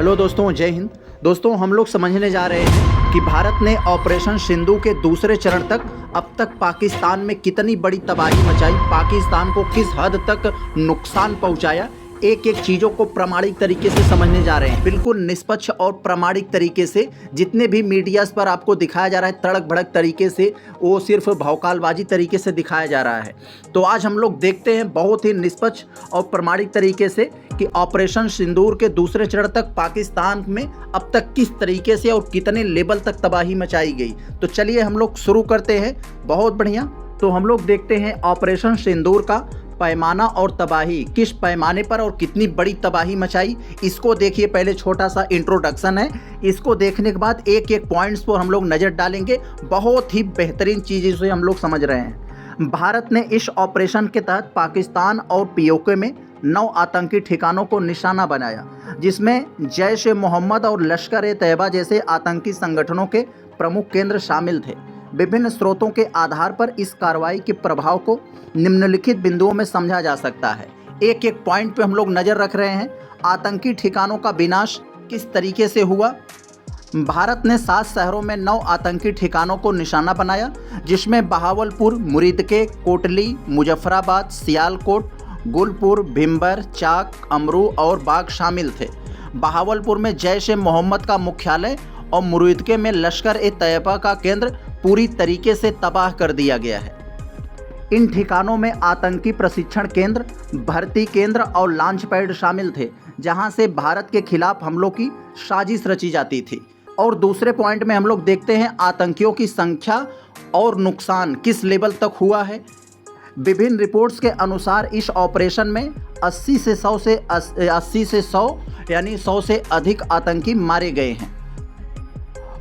Hello दोस्तों, जय हिंद। दोस्तों, हम लोग समझने जा रहे हैं कि भारत ने ऑपरेशन सिंदूर के दूसरे चरण तक अब तक पाकिस्तान में कितनी बड़ी तबाही मचाई, पाकिस्तान को किस हद तक नुकसान पहुंचाया। एक एक चीज़ों को प्रामाणिक तरीके से समझने जा रहे हैं, बिल्कुल निष्पक्ष और प्रामाणिक तरीके से। जितने भी मीडियाज़ पर आपको दिखाया जा रहा है तड़क भड़क तरीके से, वो सिर्फ भौकालबाजी तरीके से दिखाया जा रहा है। तो आज हम लोग देखते हैं बहुत ही निष्पक्ष और प्रामाणिक तरीके से कि ऑपरेशन सिंदूर के दूसरे चरण तक पाकिस्तान में अब तक किस तरीके से और कितने लेवल तक तबाही मचाई गई। तो चलिए हम लोग शुरू करते हैं। बहुत बढ़िया। तो हम लोग देखते हैं ऑपरेशन सिंदूर का पैमाना और तबाही, किस पैमाने पर और कितनी बड़ी तबाही मचाई, इसको देखिए। पहले छोटा सा इंट्रोडक्शन है, इसको देखने के बाद एक एक पॉइंट्स पर हम लोग नज़र डालेंगे। बहुत ही बेहतरीन चीज़ से हम लोग समझ रहे हैं। भारत ने इस ऑपरेशन के तहत पाकिस्तान और पीओके में 9 आतंकी ठिकानों को निशाना बनाया, जिसमें जैश ए मोहम्मद और लश्कर ए तैयबा जैसे आतंकी संगठनों के प्रमुख केंद्र शामिल थे। विभिन्न स्रोतों के आधार पर इस कार्रवाई के प्रभाव को निम्नलिखित बिंदुओं में समझा जा सकता है। एक एक पॉइंट पे हम लोग नज़र रख रहे हैं। आतंकी ठिकानों का विनाश किस तरीके से हुआ। भारत ने 7 शहरों में 9 आतंकी ठिकानों को निशाना बनाया, जिसमें बहावलपुर, मुरीदके, कोटली, मुजफ्फराबाद, सियालकोट, गुलपुर, भिम्बर, चाक, अमरू और बाग शामिल थे। बहावलपुर में जैश ए मोहम्मद का मुख्यालय और मुरीदके में लश्कर ए तैयबा का केंद्र पूरी तरीके से तबाह कर दिया गया है। इन ठिकानों में आतंकी प्रशिक्षण केंद्र, भर्ती केंद्र और लॉन्च पैड शामिल थे, जहां से भारत के खिलाफ हमलों की साजिश रची जाती थी। और दूसरे पॉइंट में हम लोग देखते हैं आतंकियों की संख्या और नुकसान किस लेवल तक हुआ है। विभिन्न रिपोर्ट्स के अनुसार इस ऑपरेशन में 80 से 100 यानी 100 से अधिक आतंकी मारे गए हैं।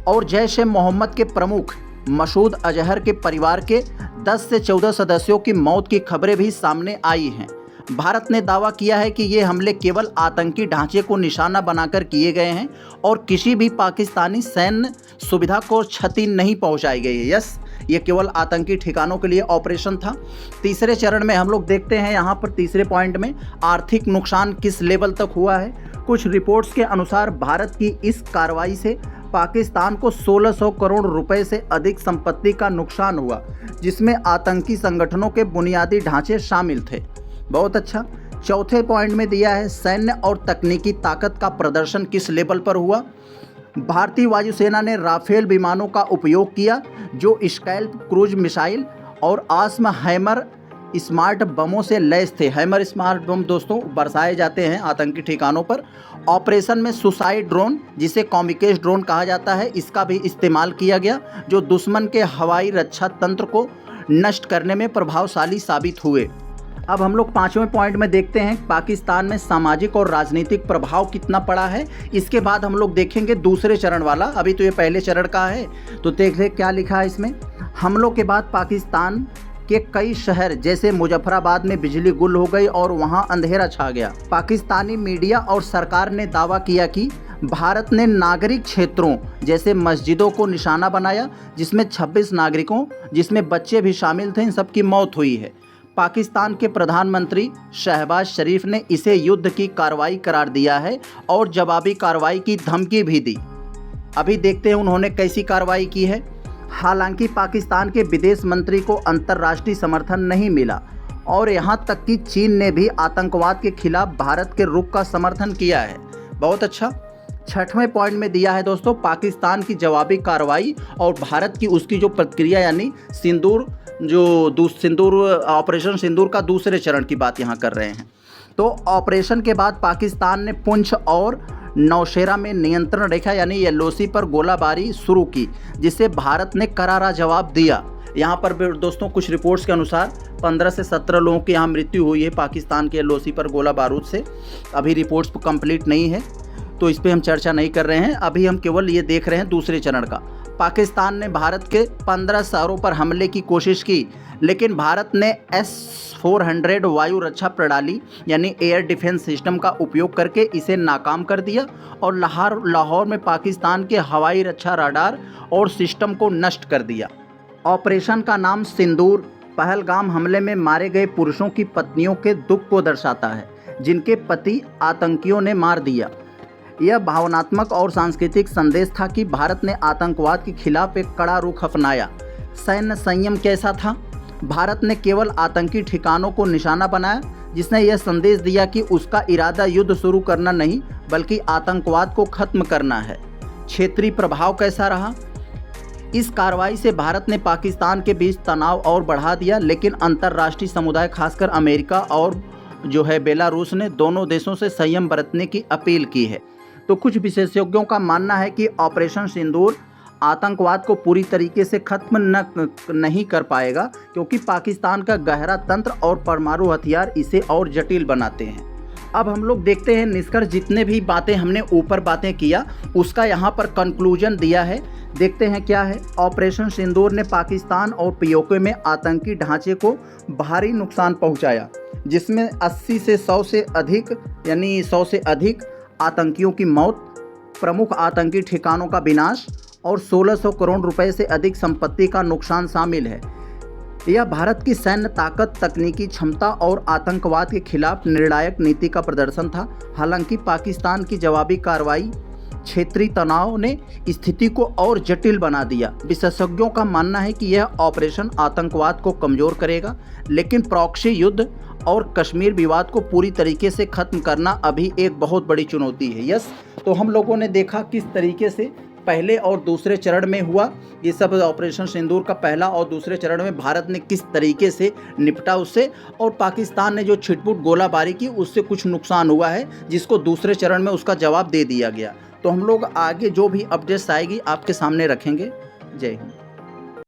और जैश ए मोहम्मद के प्रमुख मसूद अजहर के परिवार के 10 से 14 सदस्यों की मौत की खबरें भी सामने आई हैं। भारत ने दावा किया है कि ये हमले केवल आतंकी ढांचे को निशाना बनाकर किए गए हैं और किसी भी पाकिस्तानी सैन्य सुविधा को क्षति नहीं पहुंचाई गई है। यस, ये केवल आतंकी ठिकानों के लिए ऑपरेशन था। तीसरे चरण में हम लोग देखते हैं, यहाँ पर तीसरे पॉइंट में आर्थिक नुकसान किस लेवल तक हुआ है। कुछ रिपोर्ट्स के अनुसार भारत की इस कार्रवाई से पाकिस्तान को 1600 करोड़ रुपए से अधिक संपत्ति का नुकसान हुआ, जिसमें आतंकी संगठनों के बुनियादी ढांचे शामिल थे। बहुत अच्छा। चौथे पॉइंट में दिया है सैन्य और तकनीकी ताकत का प्रदर्शन किस लेवल पर हुआ। भारतीय वायुसेना ने राफेल विमानों का उपयोग किया, जो स्कैल्प क्रूज मिसाइल और आस्म हैमर स्मार्ट बमों से लैस थे। हैमर स्मार्ट बम दोस्तों बरसाए जाते हैं आतंकी ठिकानों पर। ऑपरेशन में सुसाइड ड्रोन, जिसे कॉमिकेश ड्रोन कहा जाता है, इसका भी इस्तेमाल किया गया, जो दुश्मन के हवाई रक्षा तंत्र को नष्ट करने में प्रभावशाली साबित हुए। अब हम लोग 5वें पॉइंट में देखते हैं पाकिस्तान में सामाजिक और राजनीतिक प्रभाव कितना पड़ा है। इसके बाद हम लोग देखेंगे दूसरे चरण वाला। अभी तो ये पहले चरण का है, तो देख ले क्या लिखा है इसमें। हमलों के बाद पाकिस्तान के कई शहर जैसे मुजफ्फराबाद में बिजली गुल हो गई और वहां अंधेरा छा गया। पाकिस्तानी मीडिया और सरकार ने दावा किया कि भारत ने नागरिक क्षेत्रों जैसे मस्जिदों को निशाना बनाया, जिसमें 26 नागरिकों, जिसमें बच्चे भी शामिल थे, इन सब की मौत हुई है। पाकिस्तान के प्रधानमंत्री शहबाज शरीफ ने इसे युद्ध की कार्रवाई करार दिया है और जवाबी कार्रवाई की धमकी भी दी। अभी देखते हैं उन्होंने कैसी कार्रवाई की है। हालांकि पाकिस्तान के विदेश मंत्री को अंतर्राष्ट्रीय समर्थन नहीं मिला और यहां तक कि चीन ने भी आतंकवाद के खिलाफ भारत के रुख का समर्थन किया है। बहुत अच्छा। 6वें पॉइंट में दिया है दोस्तों पाकिस्तान की जवाबी कार्रवाई और भारत की उसकी जो प्रतिक्रिया, यानी सिंदूर ऑपरेशन सिंदूर का दूसरे चरण की बात यहाँ कर रहे हैं। तो ऑपरेशन के बाद पाकिस्तान ने पुंछ और नौशेरा में नियंत्रण रेखा यानी एलओसी पर गोलाबारी शुरू की, जिसे भारत ने करारा जवाब दिया। यहाँ पर दोस्तों कुछ रिपोर्ट्स के अनुसार 15 से 17 लोगों की यहाँ मृत्यु हुई है पाकिस्तान के एलओसी पर गोला बारूद से। अभी रिपोर्ट्स कंप्लीट नहीं है, तो इस पर हम चर्चा नहीं कर रहे हैं। अभी हम केवल ये देख रहे हैं दूसरे चरण का। पाकिस्तान ने भारत के 15 शहरों पर हमले की कोशिश की, लेकिन भारत ने S-400 वायु रक्षा प्रणाली यानी एयर डिफेंस सिस्टम का उपयोग करके इसे नाकाम कर दिया और लाहौर में पाकिस्तान के हवाई रक्षा रडार और सिस्टम को नष्ट कर दिया। ऑपरेशन का नाम सिंदूर पहलगाम हमले में मारे गए पुरुषों की पत्नियों के दुख को दर्शाता है, जिनके पति आतंकियों ने मार दिया। यह भावनात्मक और सांस्कृतिक संदेश था कि भारत ने आतंकवाद के खिलाफ एक कड़ा रुख अपनाया। सैन्य संयम कैसा था? भारत ने केवल आतंकी ठिकानों को निशाना बनाया, जिसने यह संदेश दिया कि उसका इरादा युद्ध शुरू करना नहीं बल्कि आतंकवाद को खत्म करना है। क्षेत्रीय प्रभाव कैसा रहा? इस कार्रवाई से भारत ने पाकिस्तान के बीच तनाव और बढ़ा दिया, लेकिन अंतर्राष्ट्रीय समुदाय खासकर अमेरिका और बेलारूस ने दोनों देशों से संयम बरतने की अपील की है। तो कुछ विशेषज्ञों का मानना है कि ऑपरेशन सिंदूर आतंकवाद को पूरी तरीके से खत्म नहीं कर पाएगा, क्योंकि पाकिस्तान का गहरा तंत्र और परमाणु हथियार इसे और जटिल बनाते हैं। अब हम लोग देखते हैं निष्कर्ष, जितने भी बातें हमने ऊपर बातें किया उसका यहाँ पर कंक्लूजन दिया है। देखते हैं क्या है। ऑपरेशन सिंदूर ने पाकिस्तान और पीओके में आतंकी ढांचे को भारी नुकसान पहुँचाया, जिसमें 80 से 100 से अधिक 100 से अधिक आतंकियों की मौत, प्रमुख आतंकी ठिकानों का विनाश और 1600 करोड़ रुपए से अधिक संपत्ति का नुकसान शामिल है। यह भारत की सैन्य ताकत, तकनीकी क्षमता और आतंकवाद के खिलाफ निर्णायक नीति का प्रदर्शन था। हालांकि पाकिस्तान की जवाबी कार्रवाई, क्षेत्रीय तनाव ने स्थिति को और जटिल बना दिया। विशेषज्ञों का मानना है कि यह ऑपरेशन आतंकवाद को कमजोर करेगा, लेकिन प्रॉक्सी युद्ध और कश्मीर विवाद को पूरी तरीके से खत्म करना अभी एक बहुत बड़ी चुनौती है। यस, तो हम लोगों ने देखा किस तरीके से पहले और दूसरे चरण में हुआ ये सब। ऑपरेशन सिंदूर का पहला और दूसरे चरण में भारत ने किस तरीके से निपटा उससे, और पाकिस्तान ने जो छिटपुट गोलाबारी की उससे कुछ नुकसान हुआ है, जिसको दूसरे चरण में उसका जवाब दे दिया गया। तो हम लोग आगे जो भी अपडेट्स आएगी आपके सामने रखेंगे। जय हिंद।